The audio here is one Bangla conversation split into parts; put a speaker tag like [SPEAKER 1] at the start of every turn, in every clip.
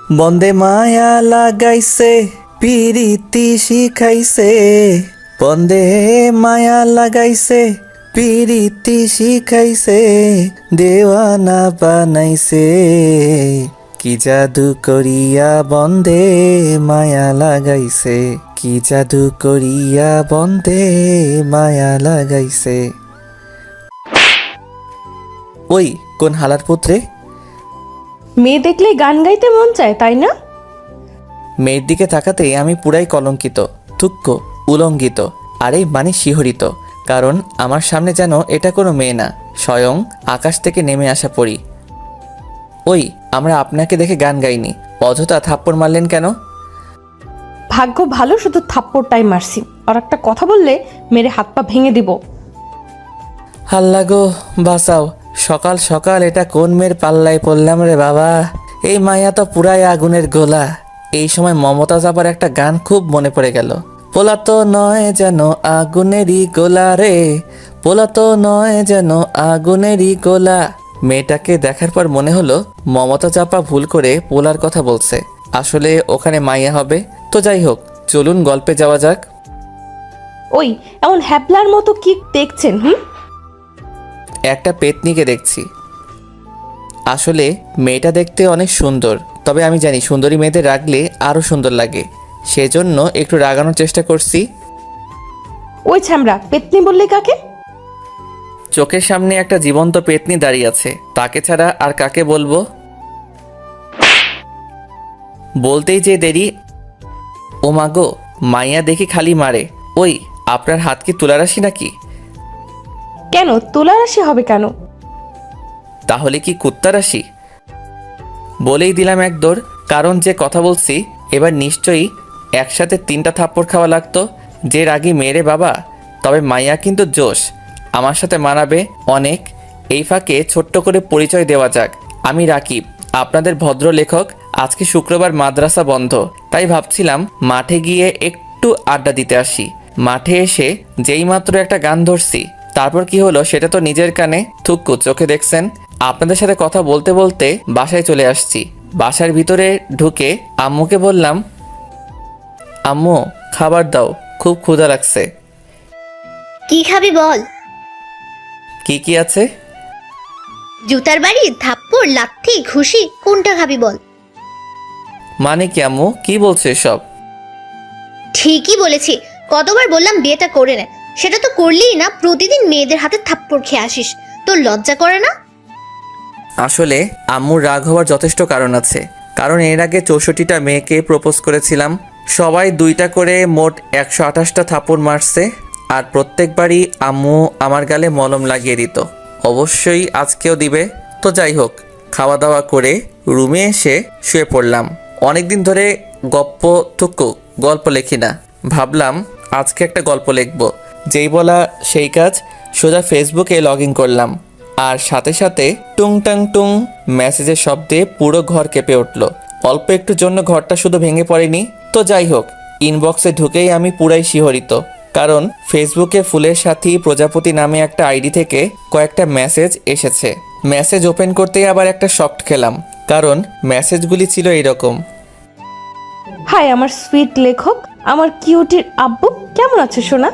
[SPEAKER 1] বন্দে মায়া লাগাইছে পিরিতি শিখাইছে, বন্দে মায়া লাগাইছে পিরিতি শিখাইছে, দেওয়ানা বানাইছে, কি জাদু করিয়া বন্দে মায়া লাগাইছে, কি জাদু করিয়া বন্দে মায়া লাগাইছে। ওই কোন হালার পুত্রে?
[SPEAKER 2] মেয়ে দেখলে গান গাইতে মন চায়, তাই না?
[SPEAKER 1] মেয়ের দিকে তাকাতেই আমি পুরাই কলঙ্কিত, তুক্ষ, উলঙ্ঘিত, আরে মানে শিহরিত। কারণ আমার সামনে যেন এটা কোনো মেয়ে না, স্বয়ং আকাশ থেকে নেমে আসা পড়ি। ওই, আমরা আপনাকে দেখে গান গাইনি, অযথা থাপ্পড় মারলেন কেন?
[SPEAKER 2] ভাগ্য ভালো শুধু থাপ্পড়টাই মারছি, আর একটা কথা বললে মেরে হাত পা ভেঙে দিব।
[SPEAKER 1] হাল্লা গো, বাঁচাও, সকাল সকাল এটা কোন মেয়ের পাল্লায় পড়লাম রে বাবা। এই মায়া তো পুরাই আগুনের গোলা। এই সময় মমতাজ আবার একটা গান খুব মনে পড়ে গেল। পোলা তো নয় যেন আগুনেরই গোলা রে, পোলা তো নয় যেন আগুনেরই গোলা। মেয়েটাকে দেখার পর মনে হলো মমতা চাপা ভুল করে পোলার কথা বলছে, আসলে ওখানে মাইয়া হবে। তো যাই হোক, চলুন গল্পে যাওয়া যাক।
[SPEAKER 2] ওই এমন হ্যাবলার মতো কি দেখছেন?
[SPEAKER 1] একটা পেতনিকে দেখছি। আসলে মেয়েটা দেখতে অনেক সুন্দর, তবে আমি জানি সুন্দরী মেয়েদের রাগলে আরও সুন্দর লাগে, সেজন্য একটু রাগানোর চেষ্টা করছি।
[SPEAKER 2] ওই ছ্যামরা, পেতনি বললে কাকে?
[SPEAKER 1] চোখের সামনে একটা জীবন্ত পেতনি দাঁড়িয়ে আছে, তাকে ছাড়া আর কাকে বলবো? বলতেই যে দেরি। ও মাগো, মাইয়া দেখি খালি মারে। ওই, আপনার হাত কি তুলারাশি নাকি?
[SPEAKER 2] কেন তুলারাশি হবে কেন?
[SPEAKER 1] তাহলে কি কুত্তারাশি? বলেই দিলাম এক দৌড়, কারণ যে কথা বলছি এবার নিশ্চয়ই একসাথে 3টা থাপ্পড় খাওয়া লাগতো। যে রাগী মেরে বাবা, তবে মাইয়া কিন্তু জোশ, আমার সাথে মানাবে অনেক। এই ফাঁকে ছোট্ট করে পরিচয় দেওয়া যাক, আমি রাকিব, আপনাদের ভদ্র লেখক। আজকে শুক্রবার, মাদ্রাসা বন্ধ, তাই ভাবছিলাম মাঠে গিয়ে একটু আড্ডা দিতে আসি। মাঠে এসে যেইমাত্র একটা গান ধরছি, তারপর কি হলো সেটা তো নিজের কানে থুক্কু চোখে দেখছেন। আপনাদের সাথে কথা বলতে বলতে বাসায় চলে আসছি। বাসার ভিতরে ঢুকে আম্মুকে বললাম, আম্মু খাবার দাও, খুব ক্ষুধা লাগছে।
[SPEAKER 3] কি খাবি বল?
[SPEAKER 1] কি কি আছে?
[SPEAKER 3] জুতার বাড়ি, থাপ্পড়, লাথি, ঘুষি, কোনটা খাবি বল?
[SPEAKER 1] মানে কি আম্মু, কি বলছো এসব?
[SPEAKER 3] ঠিকই বলেছি, কতবার বললাম বিয়েটা করে নে, সেটা তো করলিই না। প্রতিদিন মেয়েদের হাতে থাপ্পড় খেয়ে আসিস, তোর লজ্জা করে না?
[SPEAKER 1] আসলে আম্মুর রাগ হওয়ার যথেষ্ট কারণ আছে, কারণ এর আগে 64টা মেয়েকে প্রপোজ করেছিলাম, সবাই 2টা করে মোট 128টা থাপ্পড় মারছে, আর প্রত্যেকবারই আম্মু আমার গালে মলম লাগিয়ে দিত। অবশ্যই আজকেও দিবে। তো যাই হোক, খাওয়া দাওয়া করে রুমে এসে শুয়ে পড়লাম। অনেকদিন ধরে গল্প লেখি না, ভাবলাম আজকে একটা গল্প লিখব। যেই বলা সেই কাজ, সোজা ফেসবুকে লগ ইন করলাম, আর সাথে সাথে টুং টাং টুং মেসেজের শব্দে পুরো ঘর কেঁপে উঠল। অল্প একটুর জন্য ঘরটা শুধু ভেঙে পড়েনি। তো যাই হোক, ইনবক্সে ঢুকেই আমি পুরাই শিহরিত, কারণ ফেসবুকে ফুলের সাথী প্রজাপতি নামে একটা আইডি থেকে কয়েকটা মেসেজ এসেছে। মেসেজ ওপেন করতেই আবার একটা শকড খেলাম, কারণ মেসেজগুলি ছিল এইরকম।
[SPEAKER 2] হাই আমার সুইট লেখক, আমার কিউটির আব্বু, কেমন আছে সোনা?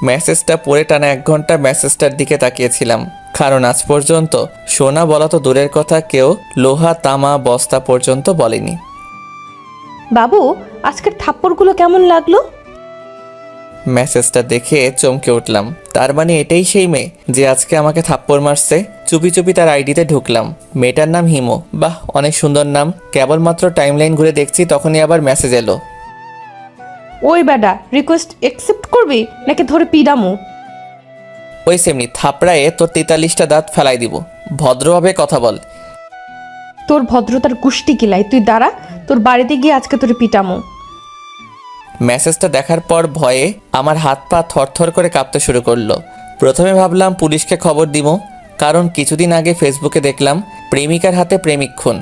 [SPEAKER 1] মেসেজটা পড়ে টানা 1 ঘন্টা মেসেজটার দিকে তাকিয়েছিলাম, কারণ আজ পর্যন্ত সোনা বলা তো দূরের কথা, কেউ লোহা তামা বস্তা পর্যন্ত বলেনি।
[SPEAKER 2] বাবু, আজকের থাপ্পড়গুলো কেমন লাগলো?
[SPEAKER 1] মেসেজটা দেখে চমকে উঠলাম, তার মানে এটাই সেই মেয়ে যে আজকে আমাকে থাপ্পড় মারছে। চুপি চুপি তার আইডিতে ঢুকলাম। মেয়েটার নাম হিমো। বাহ, অনেক সুন্দর নাম। কেবলমাত্র টাইমলাইন ঘুরে দেখছি, তখনই আবার মেসেজ এলো।
[SPEAKER 2] ওই বেডা, রিকোয়েস্ট অ্যাকসেপ্ট করবি নাকি ধরে পিডামু?
[SPEAKER 1] ওই সেমনি থাপড়ায়ে তোর 43টা দাঁত ফেলাই দিব, ভদ্রভাবে কথা বল।
[SPEAKER 2] তোর ভদ্রতার গুষ্টি কিলাই, তুই দাঁড়া, তোর বাড়িতে গিয়ে আজকে তোর পিটামু।
[SPEAKER 1] মেসেজটা দেখার পর ভয়ে আমার হাত পা থরথর করে কাঁপতে শুরু করলো। প্রথমে ভাবলাম পুলিশকে খবর দিব, কারণ কিছুদিন আগে ফেসবুকে দেখলাম প্রেমিকার হাতে প্রেমিক খুন।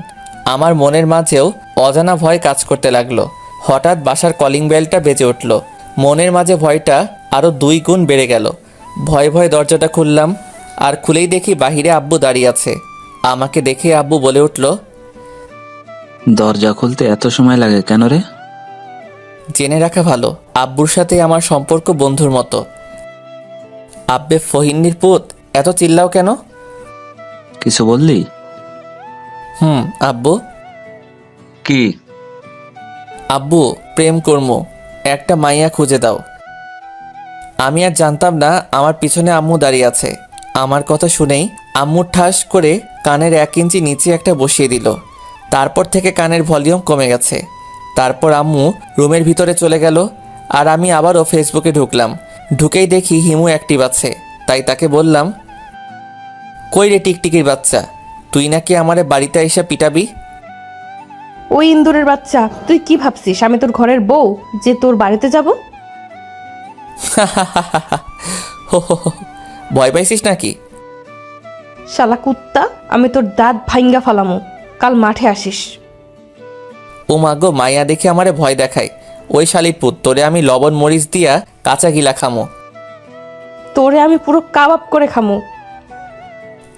[SPEAKER 1] আমার মনের মাঝেও অজানা ভয় কাজ করতে লাগলো। হঠাৎ বাসার কলিং বেলটা বেজে উঠল। মনের মাঝে ভয়টা আরও 2 গুণ বেড়ে গেল। ভয়ে ভয়ে দরজাটা খুললাম, আর খুলেই দেখি বাহিরে আব্বু দাঁড়িয়ে আছে। আমাকে দেখে আব্বু বলে উঠল,
[SPEAKER 4] দরজা খুলতে এত সময় লাগে কেন রে?
[SPEAKER 1] জেনে রাখা ভালো, আব্বুর সাথে আমার সম্পর্ক বন্ধুর মতো। আব্বে ফহিন্নির পুত, এত চিল্লাও কেন?
[SPEAKER 4] কিছু বললি?
[SPEAKER 1] আব্বু।
[SPEAKER 4] কি?
[SPEAKER 1] আব্বু, প্রেম কর্ম, একটা মাইয়া খুঁজে দাও। আমি আর জানতাম না আমার পিছনে আম্মু দাঁড়িয়ে আছে। আমার কথা শুনেই আম্মু ঠাস করে কানের 1 ইঞ্চি নিচে একটা বসিয়ে দিল। তারপর থেকে কানের ভলিউম কমে গেছে। তারপর আম্মু রুমের ভিতরে চলে গেল আর আমি আবারও ফেসবুকে ঢুকলাম। ঢুকেই দেখি হিমু অ্যাক্টিভ আছে, তাই তাকে বললাম, কই রে টিকটিকির বাচ্চা, তুই নাকি আমারে বাড়িতে এসে পিটাবি?
[SPEAKER 2] ওই ইন্দুরের বাচ্চা, তুই কি ভাবছিস আমি তোর ঘরের বউ যে তোর বাড়িতে যাব?
[SPEAKER 1] হো হো হো, ভয় পাইছিস নাকি?
[SPEAKER 2] শালা কুত্তা, আমি তোর দাঁত ভাইঙ্গা ফালামু। কাল মাঠে আসিস।
[SPEAKER 1] ও মাগো, মাইয়া দেখে আমারে ভয় দেখায়। ওই শালির পুত, তোরে আমি লবণ মরিচ দিয়া কাঁচা গিলা খামো।
[SPEAKER 2] তোরে আমি পুরো কাবাব করে খামু।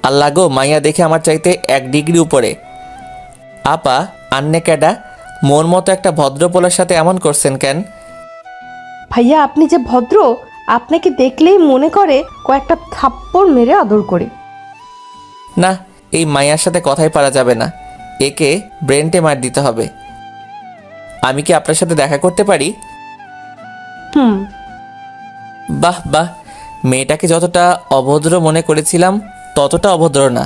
[SPEAKER 1] আল্লাহ গো, মাইয়া দেখে আমার চাইতে 1 ডিগ্রি উপরে। আপা, আন্নে ক্যাডা? মোর মতো একটা ভদ্রপোলার সাথে এমন করছেন কেন?
[SPEAKER 2] ভাইয়া, আপনি যে ভদ্র, আপনাকে দেখলেই মনে করে কয়েকটা থাপ্পড় মেরে আদর করে।
[SPEAKER 1] না, এই মাইয়ার সাথে কথাই পারা যাবে না। একে ব্রেনটে মার দিতে হবে। আমি কি আপনার সাথে দেখা করতে পারি?
[SPEAKER 2] হুম।
[SPEAKER 1] বাহ বাহ, মেয়েটাকে যতটা অভদ্র মনে করেছিলাম ততটা অভদ্র না,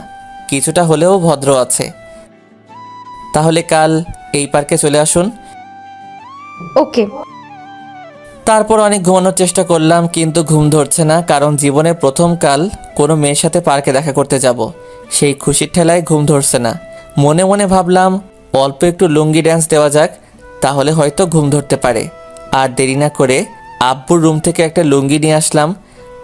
[SPEAKER 1] কিছুটা হলেও ভদ্র আছে। তাহলে কাল এই পার্কে চলে আসুন।
[SPEAKER 2] ওকে।
[SPEAKER 1] তারপর অনেক ঘুমানোর চেষ্টা করলাম, কিন্তু ঘুম ধরছে না, কারণ জীবনে প্রথম কাল কোনো মেয়ের সাথে পার্কে দেখা করতে যাব। সেই খুশির ঠেলায় ঘুম ধরছে না। মনে মনে ভাবলাম অল্প একটু লুঙ্গি ড্যান্স দেওয়া যাক, তাহলে হয়তো ঘুম ধরতে পারে। আর দেরি না করে আব্বুর রুম থেকে একটা লুঙ্গি নিয়ে আসলাম।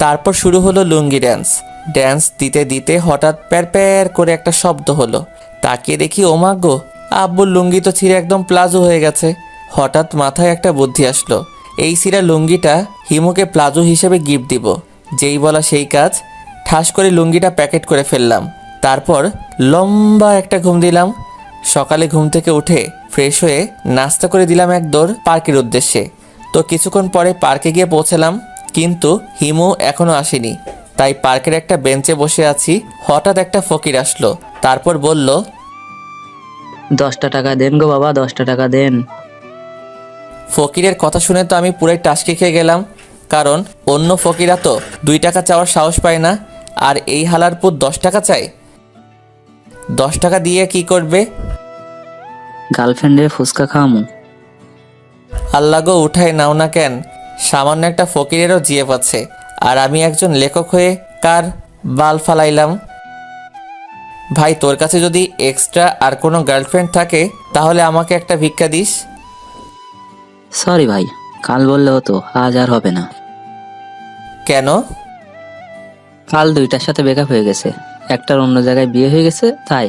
[SPEAKER 1] তারপর শুরু হলো লুঙ্গি ড্যান্স। ড্যান্স দিতে দিতে হঠাৎ প্যার প্যার করে একটা শব্দ হলো। তাকিয়ে দেখি, ওমা গো, আব্বুর লুঙ্গি তো ছিঁড়ে একদম প্লাজো হয়ে গেছে। হঠাৎ মাথায় একটা বুদ্ধি আসলো, এই ছিঁড়া লুঙ্গিটা হিমুকে প্লাজো হিসেবে গিফট দিব। যেই বলা সেই কাজ, ঠাস করে লুঙ্গিটা প্যাকেট করে ফেললাম। তারপর লম্বা একটা ঘুম দিলাম। সকালে ঘুম থেকে উঠে ফ্রেশ হয়ে নাস্তা করে দিলাম এক দৌড় পার্কের উদ্দেশ্যে। তো কিছুক্ষণ পরে পার্কে গিয়ে পৌঁছালাম, কিন্তু হিমু এখনও আসেনি। তাই পার্কের একটা বেঞ্চে বসে আছি। হঠাৎ একটা ফকির আসলো। তারপর বলল,
[SPEAKER 5] 10টা টাকা দেন গো বাবা, 10টা টাকা দেন।
[SPEAKER 1] ফকিরের কথা শুনে তো আমি পুরাই টাসকে খেয়ে গেলাম, কারণ অন্য ফকিরা তো 2 টাকা চাওয়ার সাহস পায় না, আর এই হালার পুত 10 টাকা চায়। 10 টাকা দিয়ে কি করবে?
[SPEAKER 5] গার্লফ্রেন্ডে ফুচকা খাওয়ামু।
[SPEAKER 1] আল্লাহ গো, উঠায় নাও না কেন? সামান্য একটা ফকিরেরও জিএফ আছে, আর আমি একজন লেখক হয়ে কার বাল ফালাইলাম। ভাই, তোর কাছে যদি এক্সট্রা আর কোনো গার্লফ্রেন্ড থাকে তাহলে আমাকে একটা ভিক্ষা দিস।
[SPEAKER 5] সরি ভাই, কাল বললে হতো, আজ আর হবে না।
[SPEAKER 1] কেন?
[SPEAKER 5] কাল 2টার সাথে ব্রেকআপ হয়ে গেছে, একটার অন্য জায়গায় বিয়ে হয়ে গেছে, তাই।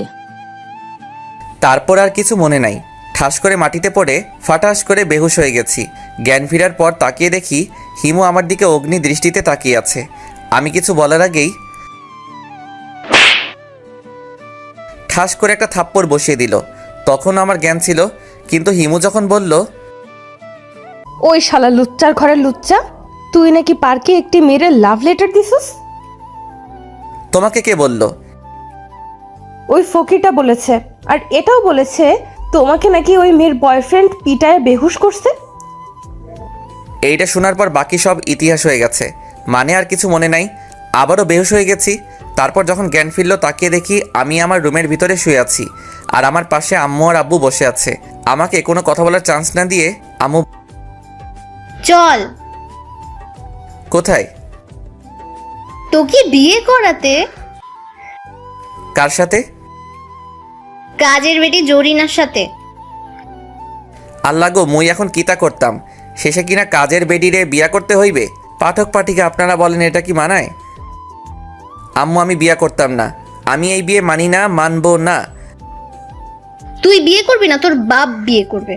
[SPEAKER 1] তারপর আর কিছু মনে নাই। ঠাস করে মাটিতে পড়ে ফাটাস করে বেহুশ হয়ে গেছি। জ্ঞান ফেরার পর তাকিয়ে দেখি হিমু আমার দিকে অগ্নি দৃষ্টিতে তাকিয়ে আছে। আমি কিছু বলার আগেই ঠাস করে একটা থাপ্পড় বসিয়ে দিল। তখন আমার জ্ঞান ছিল, কিন্তু হিমু যখন বলল,
[SPEAKER 2] ওই শালা লুচ্চার ঘরের লুচ্চা, তুই নাকি পার্কে একটি মেয়ের লাভ লেটার দিছিস?
[SPEAKER 1] তোমাকে কে বলল?
[SPEAKER 2] ওই ফকিরটা বলেছে, আর এটাও বলেছে তোমাকে নাকি ওই মেয়ের বয়ফ্রেন্ড পিটায় বেহুশ করছে।
[SPEAKER 1] এইটা শোনার পর বাকি সব ইতিহাস হয়ে গেছে, মানে আর কিছু মনে নাই। আবারও বেহুশ হয়ে গেছি। তারপর যখন জ্ঞান ফিরল তাকিয়ে দেখি আমি আমার রুমের ভিতরে শুয়ে আছি, আর আমার পাশে আম্মু আর আব্বু বসে আছে। আমাকে কোনো কথা বলার চান্স না দিয়ে আম্মু,
[SPEAKER 3] চল
[SPEAKER 1] কোথায়?
[SPEAKER 3] তোকে বিয়ে করাতে।
[SPEAKER 1] কার সাথে?
[SPEAKER 3] কাজের বেটি জরিনার সাথে।
[SPEAKER 1] আল্লাহ গো, মুই এখন কিতা করতাম? শেষে কিনা কাজের বেডিরে বিয়া করতে হইবে? পাঠক পাঠিকা আপনারা বলেন, এটা কি মানায়? আম্মু, আমি বিয়া করতাম না। আমি এই বিয়ে মানি না, মানবো না।
[SPEAKER 3] তুই বিয়ে করবি না, তোর বাপ বিয়ে করবে।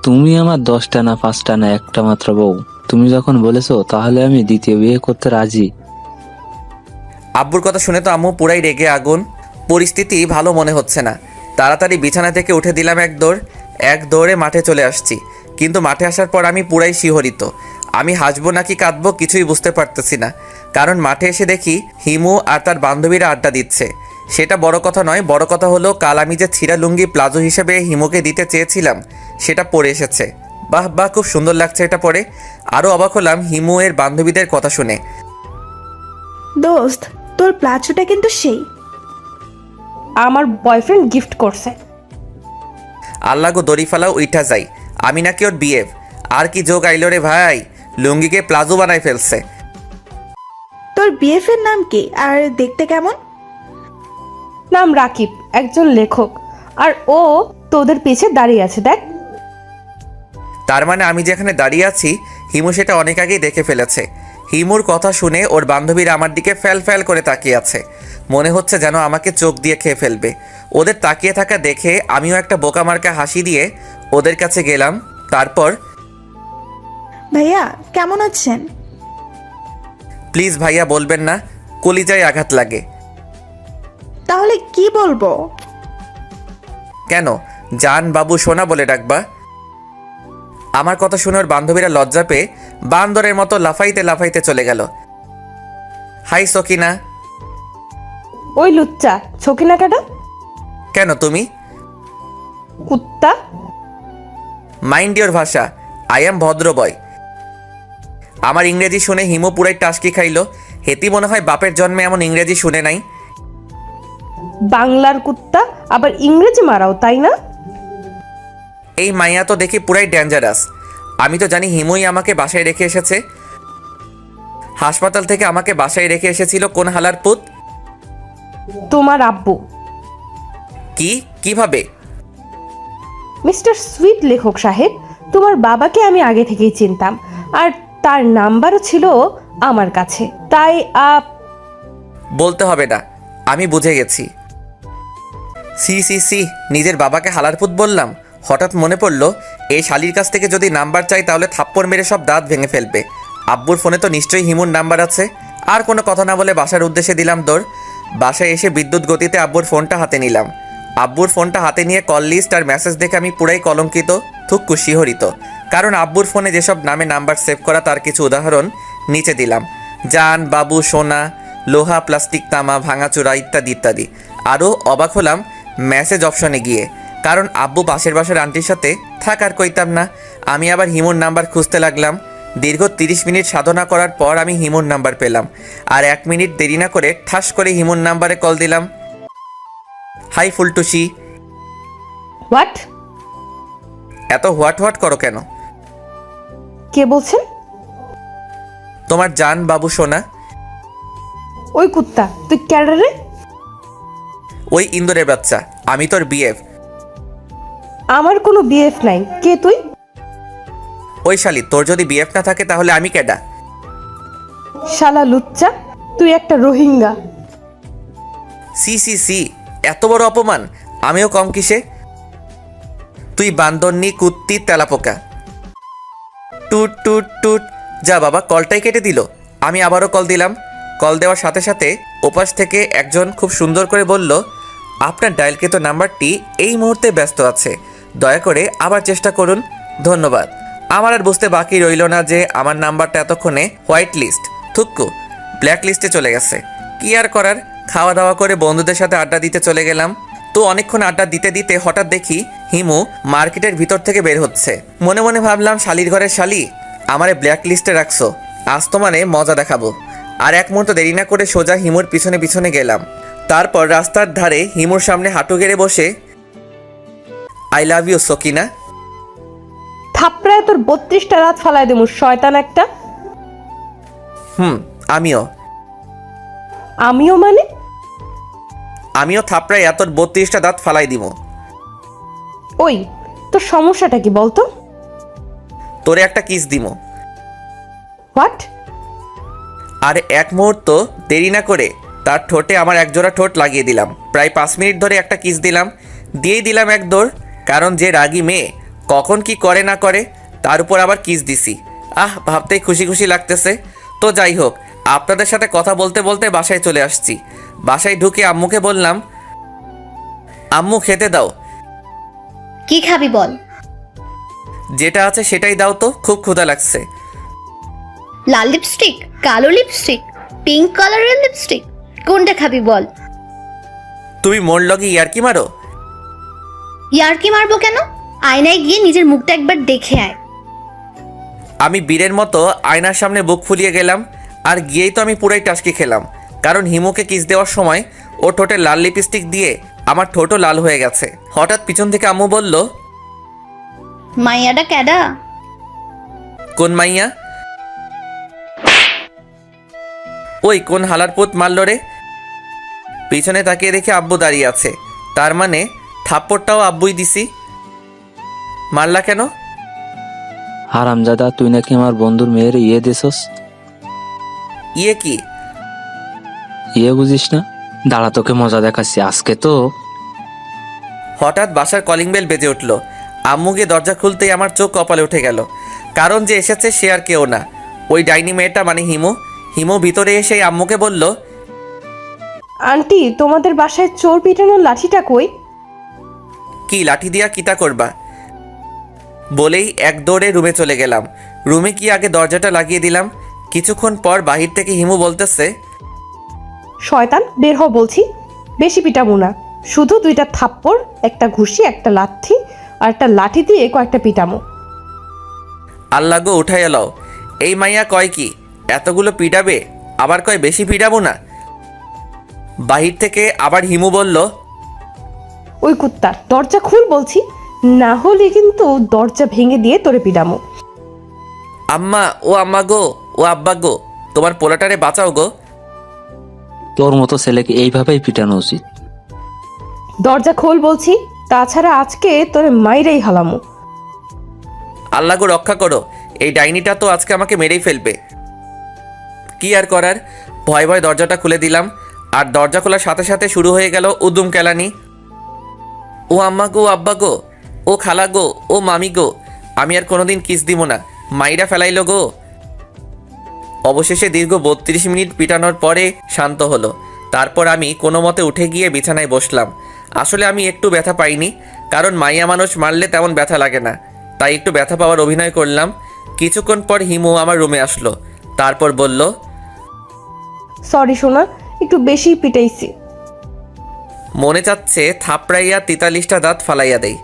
[SPEAKER 4] তুমি আমার 10টা না 5টা না একটা মাত্র বউ। তুমি যখন বলেছো তাহলে আমি দ্বিতীয় বিয়ে করতে রাজি।
[SPEAKER 1] আব্বুর কথা শুনে তো আম্মু পুরাই রেগে আগুন। পরিস্থিতি ভালো মনে হচ্ছে না। তাড়াতাড়ি বিছানা থেকে উঠে দিলাম এক দৌড়ে মাঠে চলে আসছি। কিন্তু মাঠে আসার পর আমি পুরাই শিহরিত। আমি হাসবো নাকি কাঁদবো কিছুই বুঝতে পারতেছি না, কারণ মাঠে এসে দেখি হিমু আর তার বান্ধবীরা আড্ডা দিচ্ছে। সেটা বড় কথা নয়, বড় কথা হলো কাল আমি যে ছিঁড়া লুঙ্গি প্লাজো হিসেবে হিমুকে দিতে চেয়েছিলাম সেটা পরে এসেছে। বাহ বাহ, খুব সুন্দর লাগছে এটা পরে। আরও অবাক হলাম হিমু এর বান্ধবীদের কথা শুনে।
[SPEAKER 6] দোস্ত, তোর প্লাজোটা কিন্তু সেই।
[SPEAKER 2] আমার বয়ফ্রেন্ড গিফট করছে।
[SPEAKER 1] আল্লাহ গো, দড়ি ফালাও উইঠা যাই। আমি নাকি ওর বিএফ? আর কি যোগ আইলো রে ভাই, লুঙ্গিকে প্লাজো বানাই ফেলছে।
[SPEAKER 6] তোর বিএফ এর নাম কি আর দেখতে কেমন?
[SPEAKER 2] নাম রাকিব, একজন লেখক। আর ও তোদের পিছে দাঁড়িয়ে আছে, দেখ।
[SPEAKER 1] তার মানে আমি যেখানে দাঁড়িয়ে আছি হিমু সেটা অনেক আগেই দেখে ফেলেছে। হিমুর কথা শুনে ওর বান্ধবীরা আমার দিকে ফ্যাল ফ্যাল করে তাকিয়ে আছে, মনে হচ্ছে যেন আমাকে চোখ দিয়ে খেয়ে ফেলবে। ওদের তাকিয়ে থাকা দেখে আমিও একটা বোকামার্কা হাসি দিয়ে ওদের কাছে গেলাম। তারপর,
[SPEAKER 6] ভাইয়া কেমন আছেন?
[SPEAKER 1] প্লিজ ভাইয়া বলবেন না, কলিজায় আঘাত লাগে।
[SPEAKER 6] তাহলে কি বলবো?
[SPEAKER 1] কেন, জান বাবু সোনা বলে ডাকবা? আমার কথা শুনে ওর বান্ধবীরা লজ্জা পেয়ে বান্দরের মতো লাফাইতে লাফাইতে চলে গেল। হাই সকিনা।
[SPEAKER 2] ওই লুচ্চা, ছকিনা কেন?
[SPEAKER 1] কেন তুমি?
[SPEAKER 2] কুত্তা।
[SPEAKER 1] মাইন্ড ইওর ভাষা, আই এম ভদ্র বয়। আমার ইংরেজি শুনে হিমু পুরাই টাস্কি খাইল। হেতি মনে হয় বাপের জন্মে এমন ইংরেজি শুনে নাই।
[SPEAKER 2] বাংলার কুত্তা, আবার ইংরেজি মারাও, তাই না?
[SPEAKER 1] এই মাইয়া তো দেখি পুরাই ডেঞ্জারাস। আমি তো জানি হিমুই আমাকে বাসায় রেখে এসেছে। হাসপাতাল থেকে আমাকে বাসায় রেখে এসেছিল কোন হালার পুত?
[SPEAKER 2] তোমার আব্বু।
[SPEAKER 1] কি? কিভাবে?
[SPEAKER 2] মিস্টার সুইট লেখক সাহেব, তোমার বাবাকে আমি আগে থেকেই চিনতাম, আর তার নাম্বারও ছিল আমার কাছে। তাই
[SPEAKER 1] বলতে হবে না, আমি বুঝে গেছি। সি সি সি, নিজের বাবাকে হালারপুত বললাম। হঠাৎ মনে পড়লো এই শালির কাছ থেকে যদি নাম্বার চাই তাহলে থাপ্পড় মেরে সব দাঁত ভেঙে ফেলবে। আব্বুর ফোনে তো নিশ্চয়ই হিমুর নাম্বার আছে। আর কোনো কথা না বলে বাসার উদ্দেশ্যে দিলাম দৌড়। বাসায় এসে বিদ্যুৎ গতিতে আব্বুর ফোনটা হাতে নিলাম। আব্বুর ফোনটা হাতে নিয়ে কল লিস্ট আর মেসেজ দেখে আমি পুরাই কলঙ্কিত, থুক্কু শিহরিত। কারণ আব্বুর ফোনে যেসব নামে নাম্বার সেভ করা তার কিছু উদাহরণ নিচে দিলাম: জান, বাবু, সোনা, লোহা, প্লাস্টিক, তামা, ভাঙাচোরা ইত্যাদি ইত্যাদি। আরও অবাক হলাম মেসেজ অপশনে গিয়ে, কারণ আব্বু পাশের বাসার আন্টির সাথে থাকার কইতাম না। আমি আবার হিমুর নাম্বার খুঁজতে লাগলাম। দীর্ঘ 30 মিনিট সাধনা করার পর আমি হিমুর নাম্বার পেলাম। আর 1 মিনিট দেরি না করে ঠাস করে হিমুর নাম্বারে কল দিলাম। হাই ফুলটুসি।
[SPEAKER 2] হোয়াট?
[SPEAKER 1] এত হোয়াট হোয়াট করো কেন?
[SPEAKER 2] কে বলছেন?
[SPEAKER 1] তোমার জান, বাবু, সোনা।
[SPEAKER 2] ওই কুত্তা, তুই ক্যাডারে?
[SPEAKER 1] ওই ইন্দুরের বাচ্চা, আমি তোর বিএফ।
[SPEAKER 2] আমার কোনো বিএফ নাই। কে তুই?
[SPEAKER 1] ওই শালি, তোর যদি বিএফ না থাকে তাহলে আমি কেডা?
[SPEAKER 2] শালা লুচ্চা, তুই একটা রোহিঙ্গা।
[SPEAKER 1] সি সি সি, এত বড় অপমান! আমিও কম কিসে? তুই বান্দরনি, কুত্তি, তেলাপোকা। টুট টুট টুট। যা বাবা, কলটাই কেটে দিল। আমি আবারও কল দিলাম। কল দেওয়ার সাথে সাথে ওপাশ থেকে একজন খুব সুন্দর করে বলল, আপনার ডায়ালকৃত নাম্বারটি এই মুহূর্তে ব্যস্ত আছে, দয়া করে আবার চেষ্টা করুন, ধন্যবাদ। আমার আর বুঝতে বাকি রইল না যে আমার নাম্বারটা এতক্ষণে হোয়াইট লিস্ট, থুক্কু, ব্ল্যাক লিস্টে চলে গেছে। কি আর করার, খাওয়া দাওয়া করে বন্ধুদের সাথে আড্ডা দিতে চলে গেলাম। তো অনেকক্ষণ আড্ডা দিতে দিতে হঠাৎ দেখি হিমু মার্কেটের ভিতর থেকে বের হচ্ছে। মনে মনে ভাবলাম, শালির ঘরের শালি, আমারে ব্ল্যাক লিস্টে রাখছো, আজ তোমারে মজা দেখাবো। আর এক মুহূর্ত দেরি না করে সোজা হিমুর পিছনে পিছনে গেলাম। তারপর রাস্তার ধারে হিমুর সামনে হাঁটু গেড়ে বসে, আই লাভ ইউ সকিনা।
[SPEAKER 2] থাপড়ায় তোর 32টা রাত ফালায় দেবো, শয়তান একটা।
[SPEAKER 1] আমিও
[SPEAKER 2] আমিও মানে?
[SPEAKER 1] আমিও থাপড়ায় তোর 32টা দাঁত ফালাই দিব।
[SPEAKER 2] ওই, তোর সমস্যাটা কি বলতো?
[SPEAKER 1] তোরে একটা কিস দিমো।
[SPEAKER 2] হোয়াট?
[SPEAKER 1] আর এক মুহূর্ত দেরি না করে তার ঠোঁটে আমার একজোড়া ঠোঁট লাগিয়ে দিলাম। প্রায় 5 মিনিট ধরে একটা কিস দিলাম, দিয়েই দিলাম এক দৌড়। কারণ যে রাগী মেয়ে কখন কি করে না করে, তার উপর আবার কিস দিছি। ভাবতেই খুশি খুশি লাগতেছে। তো যাই হোক, আপনাদের সাথে কথা বলতে বলতে বাসায় চলে আসছি। বাসায় ঢুকে আম্মুকে বললাম, আম্মু খেতে দাও।
[SPEAKER 3] কি খাবি বল?
[SPEAKER 1] যেটা আছে সেটাই দাও তো, খুব ক্ষুধা লাগছে।
[SPEAKER 3] লাল লিপস্টিক, কালো লিপস্টিক, পিঙ্ক কালারের লিপস্টিক, কোনটা খাবি বল?
[SPEAKER 1] তুমি মোর লগে ইয়ার্কি মারো?
[SPEAKER 3] ইয়ার্কি মারবো কেন? আয়নায় গিয়ে নিজের মুখটা একবার দেখে আয়।
[SPEAKER 1] আমি বীরের মতো আয়নার সামনে বুক ফুলিয়ে গেলাম, আর গিয়েই তো আমি পুরাই টাসকি খেলাম। কারণ হিমুকে কিস দেওয়ার সময় ও ঠোঁটে লাল লিপস্টিক দিয়ে আমার ঠোঁটও লাল হয়ে গেছে। হঠাৎ পিছন থেকে আম্মু বলল,
[SPEAKER 3] মাইয়াটা ক্যাডা?
[SPEAKER 1] কোন মাইয়া? ওই কোন হালার পুত মারল রে? পিছনে তাকিয়ে দেখে আব্বু দাঁড়িয়ে আছে। তার মানে থাপ্পড়টাও আব্বুই দিছি। মারলা কেন?
[SPEAKER 4] হারামজাদা, তুই নাকি আমার বন্ধুর মেয়ের ইয়ে দিছস।
[SPEAKER 1] ইয়ে কি?
[SPEAKER 4] ইয়ে বুঝিস না? দাঁড়া, তোকে মজা দেখাচ্ছি আজকে তো।
[SPEAKER 1] হঠাৎ বাসার কলিং বেল বেজে উঠল। আম্মু গিয়ে দরজা খুলতেই আমার চোখ কপালে উঠে গেল। কারণ যে এসেছে সে আর কেউ না, ওই ডাইনি মেয়েটা মানে হিমু। হিমু ভিতরে এসে আম্মুকে বলল,
[SPEAKER 2] আন্টি, তোমাদের বাসায় চোর পিটানোর লাঠিটা কই?
[SPEAKER 1] কি লাঠি দিয়া কিতা করবা? বলেই এক দৌড়ে রুমে চলে গেলাম। রুমে গিয়ে আগে দরজাটা লাগিয়ে দিলাম। কিছুক্ষণ পর বাহির থেকে হিমু বলতেছে,
[SPEAKER 2] শয়তান, বের হ বলছি। বেশি পিটাবো না, শুধু 2টা থাপ্পড়, একটা ঘুষি, একটা লাথি আর একটা লাঠি দিয়ে কয়েকটা পিটামো।
[SPEAKER 1] আল্লাহ গো, উঠাইয়া লও। এই মাইয়া কয় কি এতগুলো পিটাবে, আবার কয় বেশি পিটাবো না। বাহির থেকে আবার হিমু বলল,
[SPEAKER 2] ওই কুত্তা, দরজা খুল বলছি, না হলে কিন্তু দরজা ভেঙে দিয়ে তোরে পিটামো।
[SPEAKER 1] আম্মা ও আম্মা গো, ও আব্বা গো, তোমার পোলাটারে বাঁচাও গো।
[SPEAKER 4] তোর মতো ছেলেকে এইভাবেই পিটানো উচিত।
[SPEAKER 2] দরজা খোল বলছি, তাছাড়া আজকে তোরে মাইরেই হালামো।
[SPEAKER 1] আল্লাহ গো, রক্ষা করো। এই ডাইনিটা তো আজকে আমাকে মেরেই ফেলবে। কি আর করার, ভয় ভয় দরজাটা খুলে দিলাম। আর দরজা খোলার সাথে সাথে শুরু হয়ে গেল উদুম কেলানি। ও আম্মা গো, আব্বা গো, ও খালা গো, ও মামি গো, আমি আর কোনোদিন কিস দিব না, মাইরা ফেলাইলো গো। অবশেষে দীর্ঘ 32 মিনিট পিটানোর পরে শান্ত হলো। তারপর আমি কোনো মতে উঠে গিয়ে বিছানায় বসলাম। আসলে আমি একটু ব্যথা পাইনি, কারণ মাইয়া মানুষ মারলে তেমন ব্যথা লাগে না, তাই একটু ব্যথা পাওয়ার অভিনয় করলাম। কিছুক্ষণ পর হিমু আমার রুমে আসলো। তারপর বলল,
[SPEAKER 2] সরি সোনা, একটু বেশি পিটাইছি।
[SPEAKER 1] মনে চাচ্ছে থাপড়াইয়া 43টা দাঁত ফালাইয়া দেই।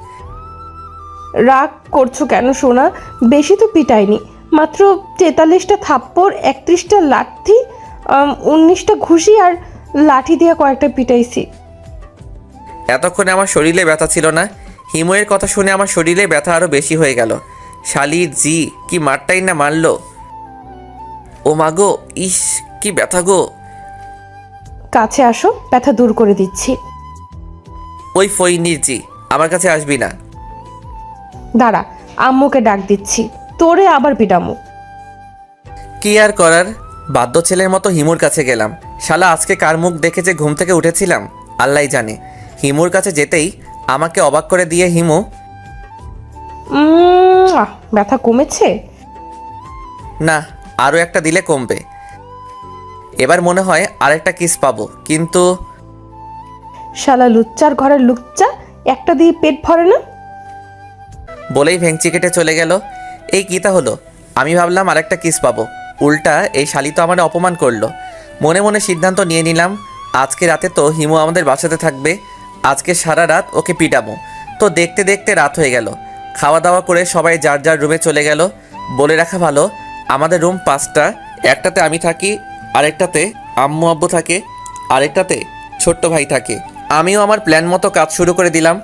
[SPEAKER 2] রাগ করছো কেন সোনা? বেশি তো পিটাইনি, মাত্র 43টা থাপ্পড়, 31টা লাঠি, 19টা ঘুষি আর লাঠি দিয়ে কয়েকটা পিটাইছি।
[SPEAKER 1] এতক্ষণে আমার শরীরে ব্যথা ছিল না। হিমুয়ের কথা শুনে আমার শরীরে ব্যথা আরও বেশি হয়ে গেল। শালি জি কি মারটাই না মারলো। ও মাগো, ইস কি ব্যথা গো।
[SPEAKER 2] কাছে আসো, ব্যথা দূর করে দিচ্ছি।
[SPEAKER 1] ওই ফইনির জি, আমার কাছে আসবি না।
[SPEAKER 2] দাঁড়া, আম্মুকে ডাক দিচ্ছি, তোরে আবার পিটামো।
[SPEAKER 1] কি আর করার, বাধ্য ছেলের মতো হিমুর কাছে গেলাম। শালা আজকে কার মুখ দেখে যে ঘুম থেকে উঠেছিলাম আল্লাহই জানে। হিমুর কাছে যেতেই আমাকে অবাক করে দিয়ে হিমু,
[SPEAKER 2] ব্যথা কমেছে?
[SPEAKER 1] না, আরও একটা দিলে কমবে। এবার মনে হয় আরেকটা কিস পাবো, কিন্তু
[SPEAKER 2] শালা লুচ্চার ঘরের লুচ্চা, একটা দিয়ে পেট ভরে না।
[SPEAKER 1] বলেই ভেংচি কেটে চলে গেল। এই কিতা হলো, আমি ভাবলাম আরেকটা কিস পাবো, উল্টা এই শালি তো আমার অপমান করলো। মনে মনে সিদ্ধান্ত নিয়ে নিলাম, আজকে রাতে তো হিমু আমাদের বাসাতে থাকবে, আজকে সারা রাত ওকে পিটাবো। তো দেখতে দেখতে রাত হয়ে গেল। খাওয়া দাওয়া করে সবাই যার যার রুমে চলে গেল। বলে রাখা ভালো, আমাদের রুম 5টা, একটাতে আমি থাকি, আরেকটাতে আম্মু আব্বু থাকে, আরেকটাতে ছোট্ট ভাই থাকে। আমিও আমার প্ল্যান মতো কাজ শুরু করে দিলাম।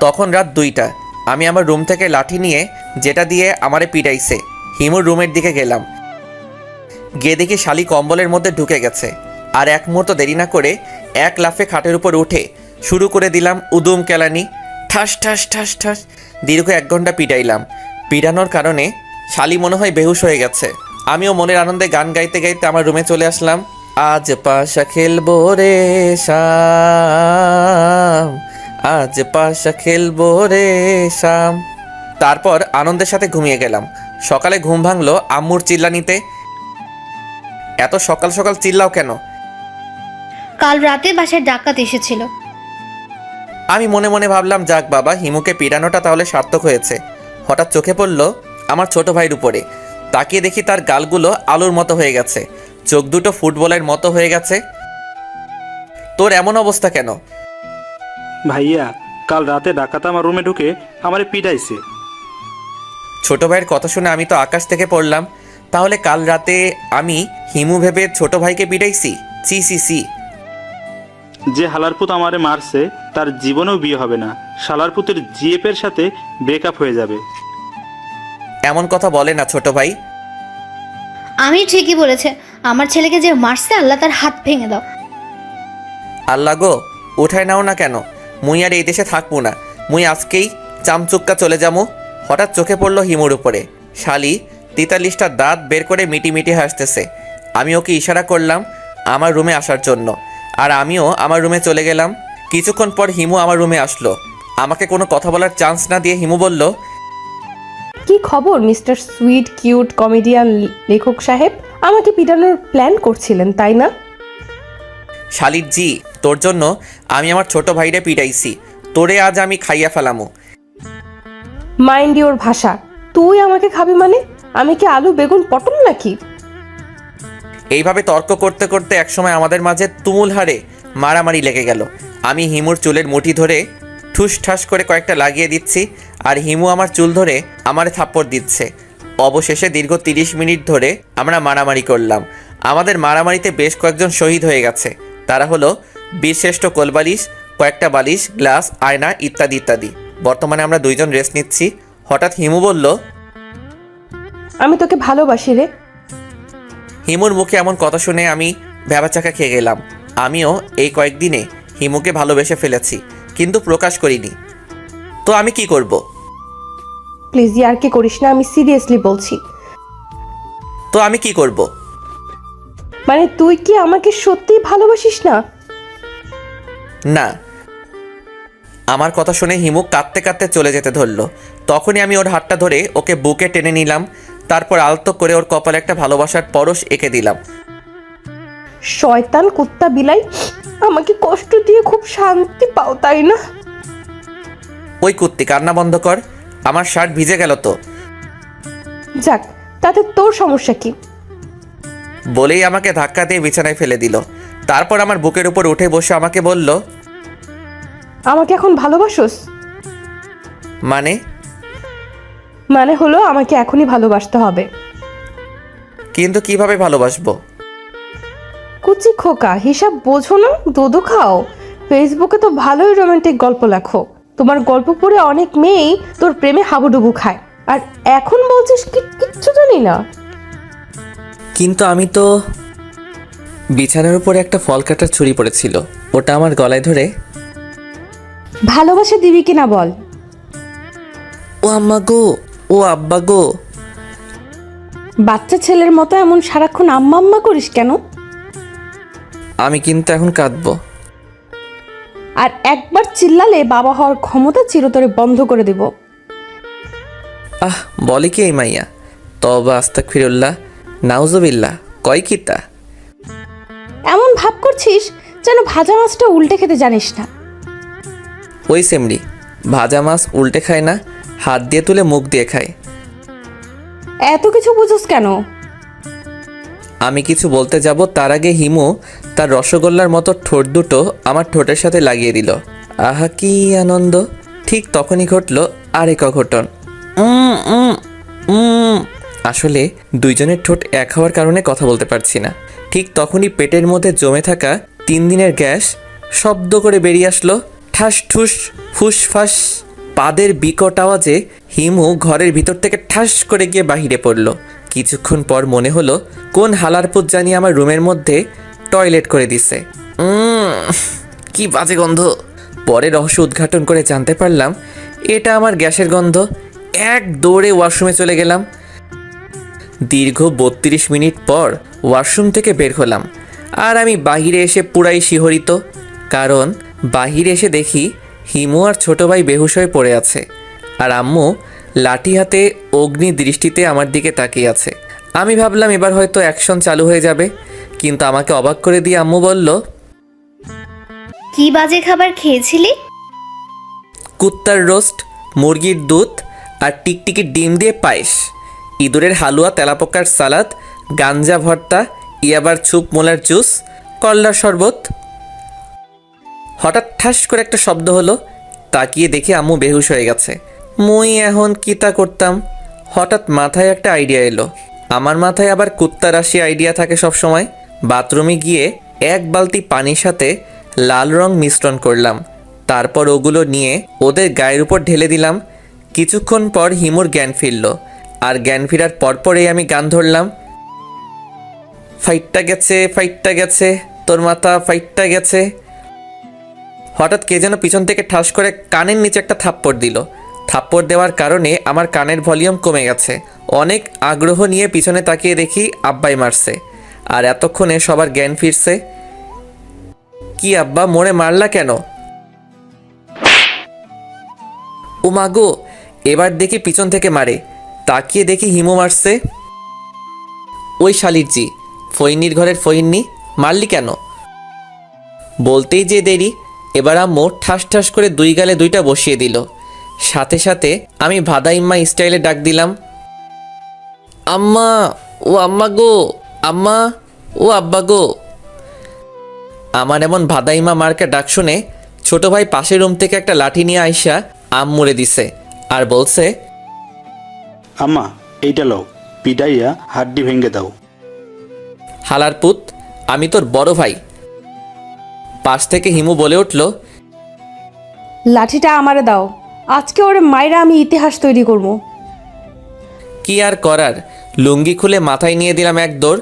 [SPEAKER 1] তখন রাত 2টা। আমি আমার রুম থেকে লাঠি নিয়ে, যেটা দিয়ে আমারে পিটাইছে, হিমুর রুমের দিকে গেলাম। গিয়ে দেখি শালি কম্বলের মধ্যে ঢুকে গেছে। আর এক মুহূর্ত দেরি না করে এক লাফে খাটের উপর উঠে শুরু করে দিলাম উদুম কেলানি। ঠাস ঠাস ঠাস ঠাস দীর্ঘ 1 ঘন্টা পিটাইলাম। পিটানোর কারণে শালি মনে হয় বেহুশ হয়ে গেছে। আমিও মনের আনন্দে গান গাইতে গাইতে আমার রুমে চলে আসলাম। আজ পাশা খেলবো রে শাম, আজ পাশা খেলবো রে শাম। তারপর আনন্দের সাথে ঘুমিয়ে গেলাম। সকালে ঘুম ভাঙলো আম্মুর চিল্লানিতে। এত সকাল সকাল চিল্লাও কেন?
[SPEAKER 3] কাল রাতে বাসায় ডাকাত এসেছিল।
[SPEAKER 1] আমি মনে মনে ভাবলাম, যাক বাবা, হিমুকে পিটানোটা তাহলে সার্থক হয়েছে। হঠাৎ চোখে পড়ল আমার ছোট ভাইয়ের উপরে। তাকিয়ে দেখি তার গালগুলো আলুর মতো হয়ে গেছে, চোখ দুটো ফুটবলের মতো হয়ে গেছে। তোর এমন অবস্থা কেন?
[SPEAKER 7] ভাইয়া, কাল রাতে ডাকাত আমার রুমে ঢুকে আমারে পিটাইছে।
[SPEAKER 1] ছোট ভাইয়ের কথা শুনে আমি তো আকাশ থেকে পড়লাম। তাহলে কাল রাতে আমি হিমু ভেবে ছোট ভাইকে পিটাইছি? C C C.
[SPEAKER 7] যে হালারপুত আমারে মারছে তার জীবনেও বিয়ে হবে না। শালারপুতের জিএফের সাথে ব্রেকআপ হয়ে যাবে।
[SPEAKER 1] এমন কথা বলে না ছোট ভাই।
[SPEAKER 3] আমি ঠিকই বলেছে, আমার ছেলেকে যে মারছে আল্লাহ তার হাত ভেঙে দাও।
[SPEAKER 1] আল্লাহ গো, উঠায় নাও না কেন? মুই আর এই দেশে থাকবো না। মুই আজকেই চামচুক্কা চলে যাবো। হঠাৎ চোখে পড়লো হিমুর উপরে। শালি 43টা দাঁত বের করে মিটি মিটি হাসতেছে। আমি ওকে ইশারা করলাম আমার রুমে আসার জন্য, আর আমিও আমার রুমে চলে গেলাম। কিছুক্ষণ পর হিমু আমার রুমে আসলো। আমাকে কোনো কথা বলার চান্স না দিয়ে হিমু বলল,
[SPEAKER 2] কি খবর মিস্টার সুইট কিউট কমেডিয়ান লেখক সাহেব? আমাকে পিটানোর প্ল্যান করছিলেন তাই না?
[SPEAKER 1] শালির জি, তোর জন্য আমি আমার ছোট ভাইরে পিটাইছি। তোরে আজ আমি খাইয়া ফেলামু।
[SPEAKER 2] মাইন্ড ইওর ভাষা। তুই আমাকে খাবি মানে? আমি কি আলু বেগুন পটল নাকি?
[SPEAKER 1] এইভাবে তর্ক করতে করতে একসময় আমাদের মাঝে তুমুল হারে মারামারি লেগে গেল। আমি হিমুর চুলের মুঠি ধরে ঠুস ঠাস করে কয়েকটা লাগিয়ে দিচ্ছি, আর হিমু আমার চুল ধরে আমারে থাপ্পড় দিচ্ছে। অবশেষে দীর্ঘ 30 মিনিট ধরে আমরা মারামারি করলাম। আমাদের মারামারিতে বেশ কয়েকজন শহীদ হয়ে গেছে। তারা হলো বীরশ্রেষ্ঠ কোলবালিশ, কয়েকটা বালিশ, গ্লাস, আয়না ইত্যাদি ইত্যাদি। বর্তমানে আমরা 2 জন রেস্ট নিচ্ছি। হঠাৎ হিমু বলল,
[SPEAKER 2] আমি তোকে ভালোবাসি রে।
[SPEAKER 1] হিমুর মুখে এমন কথা শুনে আমি ভ্যাবাচাকা খেয়ে গেলাম। আমিও এই কয়েকদিনে হিমুকে ভালোবেসে ফেলেছি, কিন্তু প্রকাশ করিনি। তো আমি কি করব?
[SPEAKER 2] প্লিজ ইয়ার কি করিস না, আমি সিরিয়াসলি বলছি।
[SPEAKER 1] তো আমি কি করব?
[SPEAKER 2] মানে তুই কি আমাকে সত্যিই ভালোবাসিস না?
[SPEAKER 1] না। আমার কথা শুনে হিমু কাঁদতে কাঁদতে চলে যেতে ধরলো। তখনই আমি ওর হাতটা ধরে ওকে বুকে টেনে নিলাম। তারপর আলতো করে ওর কপালে একটা ভালোবাসার পরশ এঁকে দিলাম।
[SPEAKER 2] শয়তান কুত্তা বিলাই, আমাকে কষ্ট দিয়ে খুব শান্তি পাও তাই না?
[SPEAKER 1] ওই কুত্তি, কান্না বন্ধ কর। আমার শার্ট ভিজে গেল তো।
[SPEAKER 2] যাক, তাতে তোর সমস্যা কি?
[SPEAKER 1] বলেই আমাকে ধাক্কা দিয়ে বিছানায় ফেলে দিল। তারপর আমার বুকের উপর উঠে বসে আমাকে বলল,
[SPEAKER 2] আমাকে এখন ভালোবাসোস? মানে হলো আমাকে এখনই ভালোবাসতে হবে।
[SPEAKER 1] কিন্তু কিভাবে ভালোবাসবো?
[SPEAKER 2] কুচি খোকা, হিসাব বোঝো না? দুধু খাও। ফেসবুকে তো ভালোই রোমান্টিক গল্প লেখো। তোমার গল্প পড়ে অনেক মেয়েই তোর প্রেমে হাবুডুবু খায়, আর এখন বলছিস কিচ্ছু জানি না।
[SPEAKER 1] কিন্তু আমি তো... বিছানার উপরে একটা ফল কাটার ছুরি পড়েছিল, ওটা আমার গলায় ধরে,
[SPEAKER 2] ভালোবাসা দিবি কিনা বল।
[SPEAKER 1] ও আম্মা গো, ও আব্বা গো।
[SPEAKER 2] বাচ্চা ছেলের মতো এমন সারাক্ষণ আম্মা আম্মা করিস কেন?
[SPEAKER 1] আমি কিন্তু এখন কাঁদবো।
[SPEAKER 2] আর একবার চিল্লালে বাবা হওয়ার ক্ষমতা চিরতরে বন্ধ করে দেব।
[SPEAKER 1] বলে কি এই মাইয়া? তবা আস্তাগফিরুল্লাহ, নাউজুবিল্লাহ, কয় কি তা?
[SPEAKER 2] এমন ভাব করছিস যেন ভাজা মাছটা উল্টে খেতে জানিস না।
[SPEAKER 1] ওই সেমরি, ভাজা মাছ উল্টে খায় না, হাত দিয়ে তুলে মুখ দিয়ে খায়।
[SPEAKER 2] এত কিছু বুঝোস কেন?
[SPEAKER 1] আমি কিছু বলতে যাব তার আগে হিমু তার রসগোল্লার মতো ঠোঁট দুটো আমার ঠোঁটের সাথে লাগিয়ে দিল। আহা কি আনন্দ! ঠিক তখনই ঘটল আরেক অঘটন। আসলে 2 জনের ঠোঁট এক হওয়ার কারণে কথা বলতে পারছি না। ঠিক তখনই পেটের মধ্যে জমে থাকা 3 দিনের গ্যাস শব্দ করে বেরিয়ে আসলো। ঠাস ঠুস ফুস ফাস। পাদের বিকট আওয়াজে হিমু ঘরের ভিতর থেকে ঠাস করে গিয়ে বাহিরে পড়ল। কিছুক্ষণ পর মনে হলো কোন হালারপুত জানি আমার রুমের মধ্যে টয়লেট করে দিছে। কি বাজে গন্ধ! পরে রহস্য উদ্ঘাটন করে জানতে পারলাম এটা আমার গ্যাসের গন্ধ। এক দৌড়ে ওয়াশরুমে চলে গেলাম। দীর্ঘ 32 মিনিট পর ওয়াশরুম থেকে বের হলাম, আর আমি বাহিরে এসে পুরাই শিহরিত। কারণ বাহিরে এসে দেখি হিমু আর ছোট ভাই বেহুশ হয়ে পড়ে আছে, আর আম্মু লাঠি হাতে অগ্নি দৃষ্টিতে আমার দিকে তাকিয়ে আছে। আমি ভাবলাম এবার হয়তো অ্যাকশন চালু হয়ে যাবে, কিন্তু আমাকে অবাক করে দিয়ে আম্মু বলল,
[SPEAKER 3] কি বাজে খাবার খেয়েছিলি?
[SPEAKER 1] কুত্তার রোস্ট, মুরগির দুধ আর টিকটিকির ডিম দিয়ে পায়েস, ইঁদুরের হালুয়া, তেলাপোকার সালাদ, গাঞ্জা ভর্তা, ইয়াবার ছুপ, মোলার জুস, করলার শরবত। হঠাৎ ঠাস করে একটা শব্দ হলো। তাকিয়ে দেখি আম্মু বেহুশ হয়ে গেছে। মুই এখন কিতা করতাম? হঠাৎ মাথায় একটা আইডিয়া এলো। আমার মাথায় আবার কুত্তা রাশি আইডিয়া থাকে সব সময়। বাথরুমে গিয়ে এক বালতি পানির সাথে লাল রং মিশ্রণ করলাম, তারপর ওগুলো নিয়ে ওদের গায়ের উপর ঢেলে দিলাম। কিছুক্ষণ পর হিমুর জ্ঞান ফিরল, আর জ্ঞান ফেরার পরপরেই আমি গান ধরলাম, ফাইটটা গেছে, ফাইটটা গেছে, তোর মাথা ফাইটটা গেছে। হঠাৎ কে যেন পিছন থেকে ঠাস করে কানের নিচে একটা থাপ্পড় দিল। থাপ্পড় দেওয়ার কারণে আমার কানের ভলিউম কমে গেছে। অনেক আগ্রহ নিয়ে পিছনে তাকিয়ে দেখি আব্বাই মারছে, আর এতক্ষণে সবার জ্ঞান ফিরছে। কি আব্বা, মোড়ে মারলা কেন? ও মাগো, এবার দেখি পিছন থেকে মারে। তাকিয়ে দেখি হিমু মারছে। ওই শালির জি, ফইনির ঘরের ফইন্নি, মারলি কেন? বলতেই যে দেরি, এবার আম্মু ঠাস ঠাস করে দুই গালে দুইটা বসিয়ে দিল। সাথে সাথে আমি ভাদাইম্মা স্টাইলে ডাক দিলাম, আম্মা, ও আম্মা গো, আম্মা, ও আব্বা গো। আমার এমন ভাদাইমা মার্কা ডাক শুনে ছোট ভাই পাশের রুম থেকে একটা লাঠি নিয়ে আইসা আম্মুরে দিছে আর বলছে,
[SPEAKER 7] আম্মা এইটা লও, পিডাইয়া হাড্ডি ভেঙে দাও।
[SPEAKER 1] হালার পুত, আমি তোর বড় ভাই। পাশ থেকে হিমু বলে উঠল,
[SPEAKER 2] লাঠিটা আমারে দাও, আজকে ওরে মাইরা আমি ইতিহাস তৈরি করবো।
[SPEAKER 1] কি আর করার, লুঙ্গি খুলে মাথায় নিয়ে দিলাম এক দৌড়।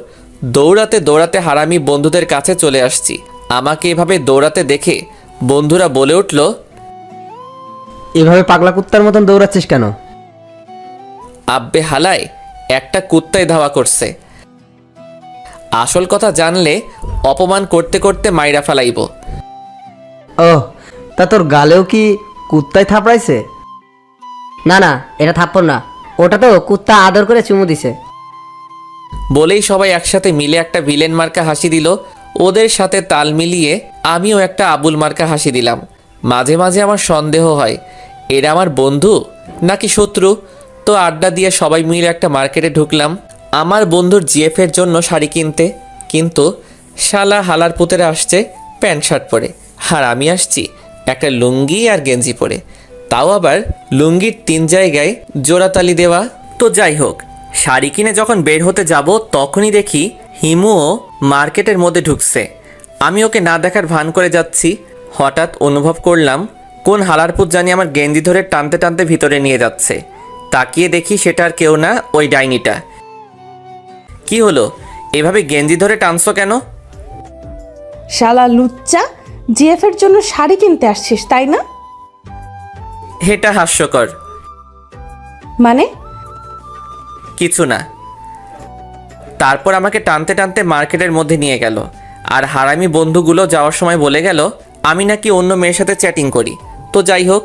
[SPEAKER 1] দৌড়াতে দৌড়াতে হারামি বন্ধুদের কাছে চলে আসছি। আমাকে এভাবে দৌড়াতে দেখে বন্ধুরা বলে উঠল,
[SPEAKER 8] এভাবে পাগলা কুত্তার মতন দৌড়াচ্ছিস কেন?
[SPEAKER 1] আব্বে হালায়, একটা কুত্তায় ধাওয়া করছে। আসল কথা জানলে অপমান করতে করতে মাইরা ফেলাইব।
[SPEAKER 8] ওহ, তা তোর গালেও কি কুত্তায় থাপড়াইছে?
[SPEAKER 9] না না, এটা থাপ্পড় না, ওটা তো কুত্তা আদর করে চুমু দিছে।
[SPEAKER 1] বলেই সবাই একসাথে মিলে একটা ভিলেন মার্কা হাসি দিল। ওদের সাথে তাল মিলিয়ে আমিও একটা আবুল মার্কা হাসি দিলাম। মাঝে মাঝে আমার সন্দেহ হয়, এরা আমার বন্ধু নাকি শত্রু। তো আড্ডা দিয়ে সবাই মিলে একটা মার্কেটে ঢুকলাম আমার বন্ধুর জিএফের জন্য শাড়ি কিনতে। কিন্তু শালা হালার পুতেরা আসছে প্যান্ট শার্ট পরে, আর আমি আসছি একটা লুঙ্গি আর গেঞ্জি পরে, তাও আবার লুঙ্গির 3 জায়গায় জোড়াতালি দেওয়া। তো যাই হোক, শাড়ি কিনে যখন বের হতে যাব তখনই দেখি হিমুও মার্কেটের মধ্যে ঢুকছে। আমি ওকে না দেখার ভান করে যাচ্ছি। হঠাৎ অনুভব করলাম কোন হালারপুত জানি আমার গেঞ্জি ধরে টানতে টানতে ভিতরে নিয়ে যাচ্ছে। তাকিয়ে দেখি সেটা আর কেউ না, ওই ডাইনিটা। কি হলো, এভাবে গেঞ্জি ধরে টানছো কেন?
[SPEAKER 2] শালা লুচ্চা, জিএফের জন্য শাড়ি কিনতে আসছিস তাই না?
[SPEAKER 1] এটা হাস্যকর।
[SPEAKER 2] মানে?
[SPEAKER 1] কিছু না। তারপর আমাকে টানতে টানতে মার্কেটের মধ্যে নিয়ে গেল, আর হারামি বন্ধুগুলো যাওয়ার সময় বলে গেল আমি নাকি অন্য মেয়ের সাথে চ্যাটিং করি। তো যাই হোক,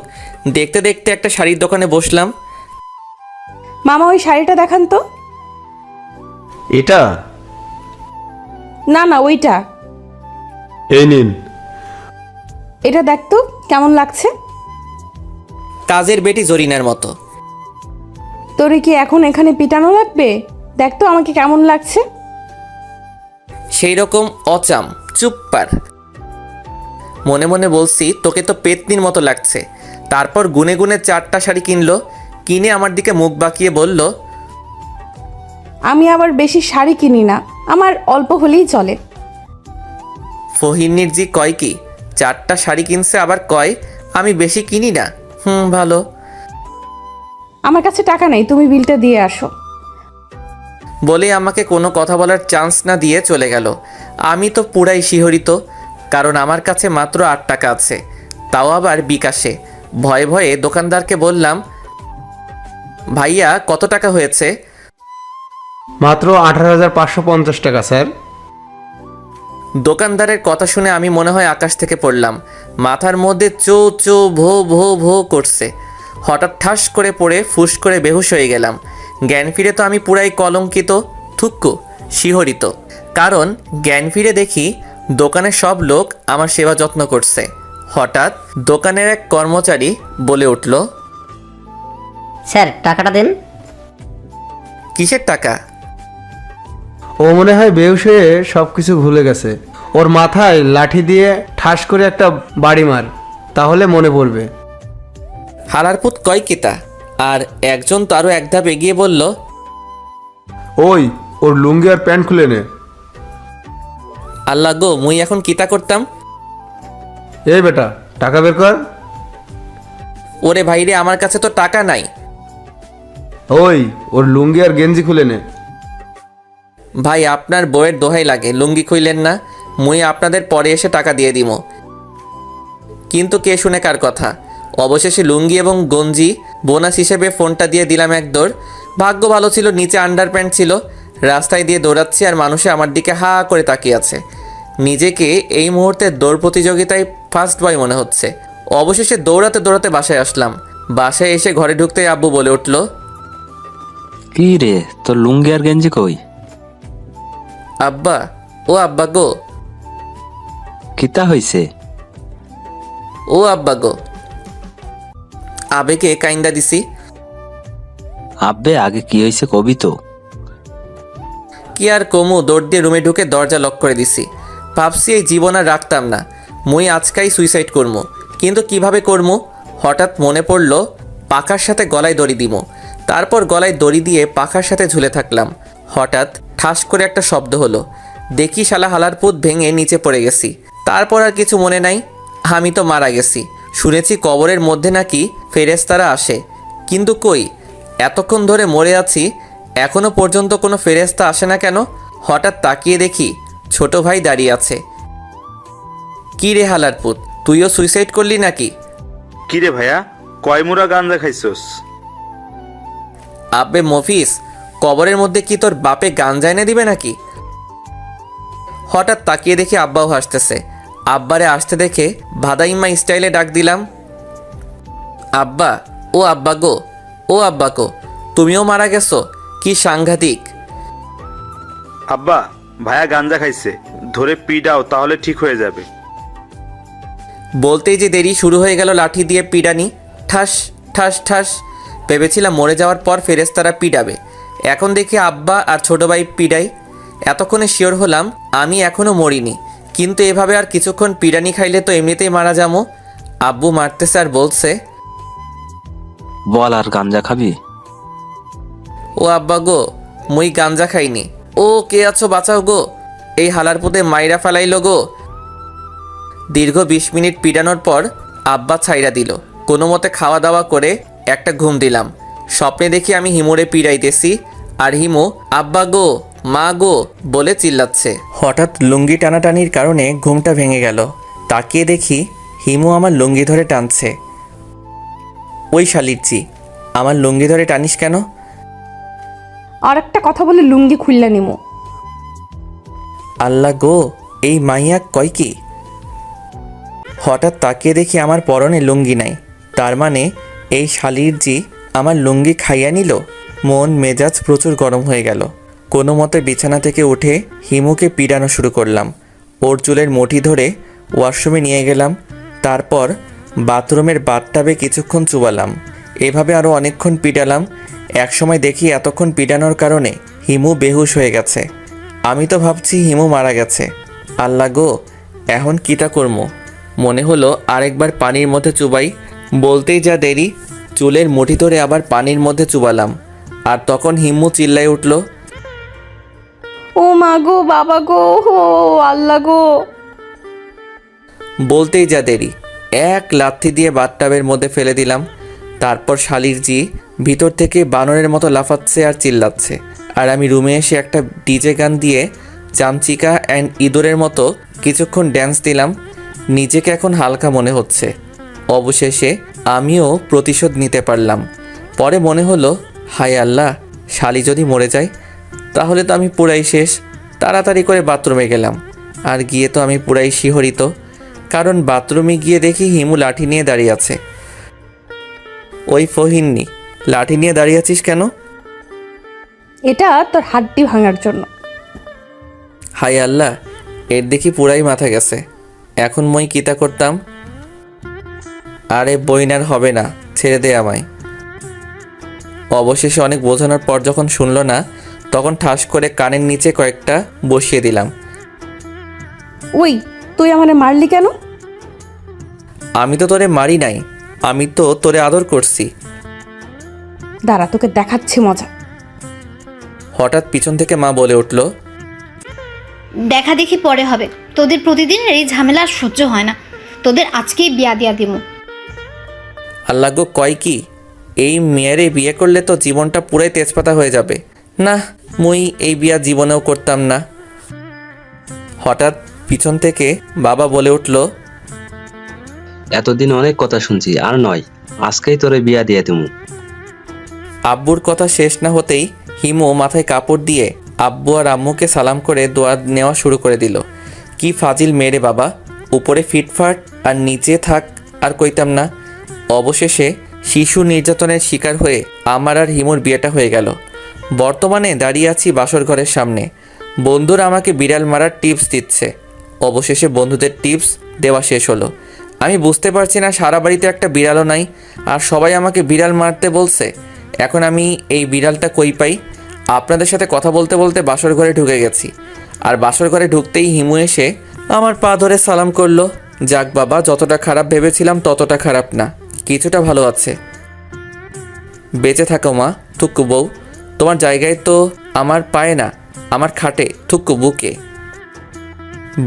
[SPEAKER 1] দেখতে দেখতে একটা শাড়ির দোকানে বসলাম।
[SPEAKER 2] মামা ওই শাড়িটা দেখান তো।
[SPEAKER 10] এটা?
[SPEAKER 2] না না, ওইটা।
[SPEAKER 10] এই নিন।
[SPEAKER 2] এটা দেখ তো কেমন লাগছে।
[SPEAKER 1] কাজের বেটি জরিনার মতো।
[SPEAKER 2] তোরে কি এখন এখানে পিটানো লাগবে? দেখ তো আমাকে কেমন লাগছে।
[SPEAKER 1] সেই রকম অচাম, চুপ পার। মনে মনে বলছি তোকে তো পেতনির মতো লাগছে। তারপর গুনে গুনে 4টা শাড়ি কিনলো। কিনে আমার দিকে মুখ বাঁকিয়ে বলল,
[SPEAKER 2] আমি আবার বেশি শাড়ি কিনি না, আমার অল্প হলেই চলে।
[SPEAKER 1] ফহিনীর জি কয় কি 4টা শাড়ি কিনছে, আবার কয় আমি বেশি কিনি না। ভালো।
[SPEAKER 2] আমার কাছে টাকা নেই, তুমি বিলটা দিয়ে আসো।
[SPEAKER 1] বলে আমাকে কোনো কথা বলার চান্স না দিয়ে চলে গেল। আমি তো পুরাই শিহরিত, কারণ আমার কাছে মাত্র 8 টাকা আছে, তাও আবার বিকাশে। ভয়ে ভয়ে দোকানদারকে বললাম, ভাইয়া কত টাকা হয়েছে?
[SPEAKER 10] মাত্র 18,550 টাকা স্যার।
[SPEAKER 1] দোকানদারের কথা শুনে আমি মনে হয় আকাশ থেকে পড়লাম। মাথার মধ্যে চো চো ভো ভো ভো করছে। হঠাৎ ঠাস করে পড়ে ফুস করে বেহুশ হয়ে গেলাম। জ্ঞান ফিরে তো আমি পুরাই কলঙ্কিত, থুক্কু, শিহরিত। কারণ জ্ঞান ফিরে দেখি দোকানের সব লোক আমার সেবা যত্ন করছে। হঠাৎ দোকানের এক কর্মচারী বলে উঠল,
[SPEAKER 9] স্যার টাকাটা দেন।
[SPEAKER 1] কিসের টাকা?
[SPEAKER 10] ও মনে হয় বেহুশ হয়ে সব কিছু ভুলে গেছে। ওর মাথায় লাঠি দিয়ে ঠাস করে একটা বাড়ি মার, তাহলে মনে পড়বে।
[SPEAKER 1] হালারপুত কয় কিতা? আর একজন তো আরও এক ধাপ এগিয়ে বলল,
[SPEAKER 10] ওই ওর লুঙ্গি আর প্যান্ট খুলে নে।
[SPEAKER 1] আল্লাহ গো, মুই এখন কিতা করতাম?
[SPEAKER 10] এই বেটা, টাকা বের কর।
[SPEAKER 1] ওরে ভাইরে, আমার কাছে তো টাকা নাই।
[SPEAKER 10] ওই ওর লুঙ্গি আর গেঞ্জি খুলে নে।
[SPEAKER 1] ভাই, আপনার বইয়ের দোহাই লাগে, লুঙ্গি খুইলেন না, মুই আপনাদের পরে এসে টাকা দিয়ে দিব। কিন্তু কে শুনে কার কথা? অবশেষে লুঙ্গি এবং গঞ্জি বোনাস হিসেবে ফোনটা দিয়ে দিলাম এক দৌড়। ভাগ্য ভালো ছিল নিচে আন্ডারপ্যান্ট ছিল। রাস্তায় দিয়ে দৌড়াচ্ছি আর মানুষে আমার দিকে হা করে তাকিয়ে আছে। নিজেকে এই মুহূর্তে দৌড় প্রতিযোগিতায় ফার্স্ট বয় মনে হচ্ছে। অবশেষে দৌড়াতে দৌড়াতে বাসায় আসলাম। বাসায় এসে ঘরে ঢুকতেই আব্বু বলে উঠল,
[SPEAKER 4] কি রে, তোর লুঙ্গি আর গেঞ্জি কই?
[SPEAKER 1] আব্বা, ও আব্বা গো,
[SPEAKER 4] কিতা হইছে?
[SPEAKER 1] ও আব্বা গো। আবেগে কাইন্দা দিছি।
[SPEAKER 4] আব্বে, আগে কি হইছে কবি তো।
[SPEAKER 1] কি আর কমু, দৌড় দিয়ে রুমে ঢুকে দরজা লক করে দিছি। ভাবছি এই জীবন আর রাখতাম না, মুই আজকাই সুইসাইড করবো। কিন্তু কিভাবে করবো? হঠাৎ মনে পড়ল পাখার সাথে গলায় দড়ি দিব। তারপর গলায় দড়ি দিয়ে পাখার সাথে ঝুলে থাকলাম। হঠাৎ ঠাস করে একটা শব্দ হলো। দেখি শালা হালারপুত ভেঙে নিচে পড়ে গেছি। তারপর আর কিছু মনে নাই, আমি তো মারা গেছি। শুনেছি কবরের মধ্যে নাকি ফেরেশতারা আসে, কিন্তু কই, এতক্ষণ ধরে মরে আছি, এখনো পর্যন্ত কোনো ফেরেশতা আসে না কেন? হঠাৎ তাকিয়ে দেখি ছোট ভাই দাঁড়িয়ে আছে। কি রে হালারপুত, তুইও সুইসাইড করলি নাকি?
[SPEAKER 7] কিরে ভাইয়া, কয় মুড়া গাঞ্জা খাইছস?
[SPEAKER 1] আব্বে মফিস, কবরের মধ্যে কি তোর বাপে গাঞ্জা এনে দিবে নাকি? হঠাৎ তাকিয়ে দেখি আব্বাও হাসতেছে। আব্বারে আসতে দেখে ভাদাইম্মা স্টাইলে ডাক দিলাম, আব্বা, ও আব্বা গো, ও আব্বা গো, তুমিও মারা গেছো? কি সাংঘাতিক!
[SPEAKER 7] আব্বা, ভাইয়া গাঞ্জা খাইছে, ধরে পিডাও, তাহলে ঠিক হয়ে যাবে।
[SPEAKER 1] বলতেই যে দেরি, শুরু হয়ে গেল লাঠি দিয়ে পিডানি। ঠাস ঠাস ঠাস। ভেবেছিলাম মরে যাওয়ার পর ফেরেশতারা পিডাবে, এখন দেখি আব্বা আর ছোট ভাই পিডাই। এতক্ষণে শিওর হলাম আমি এখনও মরিনি, কিন্তু এভাবে আর কিছুক্ষণ পিডানি খাইলে তো এমনিতেই মারা যাবো। আব্বু মারতেছে আর বলছে,
[SPEAKER 4] বল, আর গাঞ্জা খাবি?
[SPEAKER 1] ও আব্বা গো, মুই গাঞ্জা খাইনি। ও কে আছো, বাঁচাও গো, এই হালারপুতে মাইরা ফেলাইলো গো। দীর্ঘ 20 মিনিট পিডানোর পর আব্বা ছাইরা দিল। কোনো মতে খাওয়া দাওয়া করে একটা ঘুম দিলাম। স্বপ্নে দেখি আমি হিমুরে পিড়াইতেছি, আর হিমু আব্বা গো, মা গো বলে চিল্লাচ্ছে। হঠাৎ লুঙ্গি টানাটানির কারণে ঘুমটা ভেঙে গেল। তাকিয়ে দেখি হিমু আমার লুঙ্গি ধরে টানছে। ওই শালিরচি, আমার লুঙ্গি ধরে টানিস কেন?
[SPEAKER 2] আর একটা কথা বলে লুঙ্গি খুললা নিমো।
[SPEAKER 1] আল্লাহ গো, এই মাইয়া কয় কি? হঠাৎ তাকিয়ে দেখি আমার পরনে লুঙ্গি নাই। তার মানে এই শালিরজি আমার লুঙ্গি খাইয়া নিল। মন মেজাজ প্রচুর গরম হয়ে গেল। কোনো মতে বিছানা থেকে উঠে হিমুকে পিড়ানো শুরু করলাম। ওর চুলের মুঠি ধরে ওয়াশরুমে নিয়ে গেলাম। তারপর বাথরুমের বাথটাবে কিছুক্ষণ চুবালাম। এভাবে আরও অনেকক্ষণ পিটালাম। একসময় দেখি এতক্ষণ পিটানোর কারণে হিমু বেহুশ হয়ে গেছে। আমি তো ভাবছি হিমু মারা গেছে। আল্লাহ গো, এখন কিটা করবো? মনে হলো আরেকবার পানির মধ্যে চুবাই। বলতেই যা দেরি, চুলের মুঠি ধরে আবার পানির মধ্যে চুবালাম। আর তখন হিমু চিল্লাই উঠল,
[SPEAKER 2] ও মা গো, বাবা গো, ও আল্লাহ গো।
[SPEAKER 1] বলতেই যা দেরি, এক লাথি দিয়ে বাথটাবের মধ্যে ফেলে দিলাম। তারপর শালিরজি ভিতর থেকে বানরের মতো লাফাচ্ছে আর চিল্লাচ্ছে। আর আমি রুমে এসে একটা ডিজে গান দিয়ে চামচিকা অ্যান্ড ইঁদুরের মতো কিছুক্ষণ ড্যান্স দিলাম। নিজেকে এখন হালকা মনে হচ্ছে। অবশেষে আমিও প্রতিশোধ নিতে পারলাম। পরে মনে হলো, হায় আল্লাহ, শালি যদি মরে যায় তাহলে তো আমি পুরাই শেষ। তাড়াতাড়ি করে বাথরুমে গেলাম। আর গিয়ে তো আমি পুরাই শিহরিত, কারণ বাথরুমে গিয়ে দেখি হিমু লাঠি নিয়ে দাঁড়িয়ে আছে। ওই ফহিন্নি, লাঠি নিয়ে দাঁড়িয়ে আছিস কেন?
[SPEAKER 2] এটা তোর হাড্ডি ভাঙার জন্য।
[SPEAKER 1] হায় আল্লাহ, এর দেখি পুরাই মাথা গেছে। এখন মই কিতা করতাম? আরে বইনার হবে না, ছেড়ে দে আমায়। অবশেষে অনেক বোঝানোর পর যখন শুনলো না, তখন ঠাস করে কানের নিচে কয়েকটা বসিয়ে দিলাম।
[SPEAKER 2] ওই তুই আমারে মারলি কেন?
[SPEAKER 1] আমি তো তোরে মারি নাই, আমি তো তোরে আদর করছি।
[SPEAKER 2] দাঁড়া, তোকে দেখাচ্ছি মজা।
[SPEAKER 1] হঠাৎ পিছন থেকে মা বলে উঠল,
[SPEAKER 3] দেখা দেখি পরে হবে, তোদের প্রতিদিনের এই ঝামেলা আর সহ্য হয় না, তোদের আজকেই বিয়া দিয়া দিমু।
[SPEAKER 1] আল্লাহ গো, কয় কি, এই মেয়েরে বিয়ে করলে তো জীবনটা পুরাই তেজপাতা হয়ে যাবে। না, মুই এই বিয়া জীবনেও করতাম না। হঠাৎ পিছন থেকে বাবা বলে উঠল,
[SPEAKER 4] এতদিন অনেক কথা শুনছি, আর নয়, আজকেই তোরে বিয়া দিয়ে দিমু।
[SPEAKER 1] আব্বুর কথা শেষ না হতেই হিমু মাথায় কাপড় দিয়ে আব্বু আর আম্মুকে সালাম করে দোয়া নেওয়া শুরু করে দিল। কি ফাজিল মেরে বাবা, উপরে ফিটফাট আর নিচে থাক আর কইতাম না। অবশেষে শিশু নির্যাতনের শিকার হয়ে আমার আর হিমুর বিয়েটা হয়ে গেল। বর্তমানে দাঁড়িয়ে আছি বাসর ঘরের সামনে, বন্ধুরা আমাকে বিড়াল মারার টিপস দিচ্ছে। অবশেষে বন্ধুদের টিপস দেওয়া শেষ হলো। আমি বুঝতে পারছি না, সারা বাড়িতে একটা বিড়ালও নাই আর সবাই আমাকে বিড়াল মারতে বলছে। এখন আমি এই বিড়ালটা কই পাই? আপনাদের সাথে কথা বলতে বলতে বাসর ঘরে ঢুকে গেছি, আর বাসর ঘরে ঢুকতেই হিমু এসে আমার পা ধরে সালাম করলো। যাক বাবা, যতটা খারাপ ভেবেছিলাম ততটা খারাপ না, কিছুটা ভালো আছে। বেঁচে থাকো মা, থুক্কু বউ, তোমার জায়গায় তো আমার পায়ে না, আমার খাটে, থুক্কু বুকে।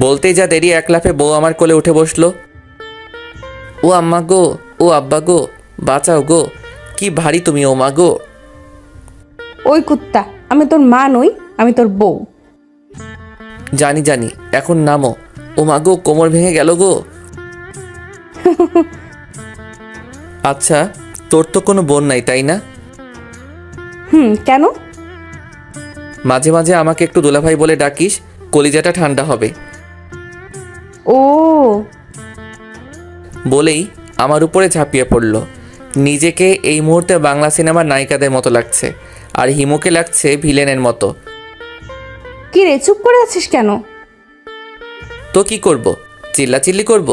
[SPEAKER 1] বলতেই যা দেরি, এক লাফে বউ আমার কোলে উঠে বসলো। ও আম্মা গো, ও আব্বা গো, বাঁচাও গো, কি ভারী তুমি ও মা গো।
[SPEAKER 2] ওই কুত্তা, আমি তোর মা নই, আমি তোর বউ।
[SPEAKER 1] জানি জানি, এখন নামো। ও মা গো, কোমর ভেঙে গেল গো। আচ্ছা, তোর তো কোনো বোন নাই তাই না?
[SPEAKER 2] কেন?
[SPEAKER 1] মাঝে মাঝে আমাকে একটু দুলাভাই বলে ডাকিস, কলিজাটা ঠান্ডা হবে।
[SPEAKER 2] ও
[SPEAKER 1] বলেই আমার উপরে ঝাঁপিয়ে পড়ল। নিজেকে এই মুহূর্তে বাংলা সিনেমার নায়িকাদের মতো লাগছে, আর হিমুকে লাগছে ভিলেনের মতো।
[SPEAKER 2] কি রে, চুপ করে আছিস কেন?
[SPEAKER 1] তো কি করব, চিল্লাচিল্লি করব?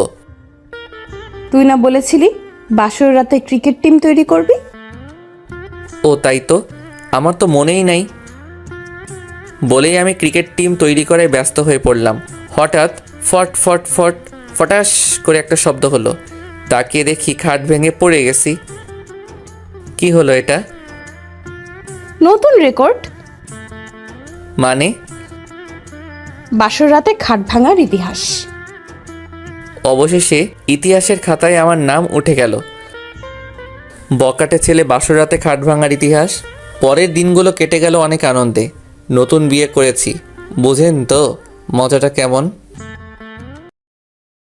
[SPEAKER 2] তুই না বলেছিলি বাসর রাতে ক্রিকেট টিম তৈরি করবি?
[SPEAKER 1] ও তাই তো, আমার তো মনেই নাই। বলেই আমি ক্রিকেট টিম তৈরি করায় ব্যস্ত হয়ে পড়লাম। হঠাৎ ফট ফট ফট ফটাস করে একটা শব্দ হলো। তাকিয়ে দেখি খাট ভেঙে পড়ে গেছি। কি হলো এটা?
[SPEAKER 2] নতুন রেকর্ড।
[SPEAKER 1] মানে?
[SPEAKER 2] বাসর রাতে খাট ভাঙার ইতিহাস।
[SPEAKER 1] অবশেষে ইতিহাসের খাতায় আমার নাম উঠে গেল। বকাটে ছেলে বাসর রাতে খাট ভাঙার ইতিহাস। পরের দিনগুলো কেটে গেল অনেক আনন্দে। নতুন বিয়ে করেছি, বুঝেন তো মজাটা কেমন।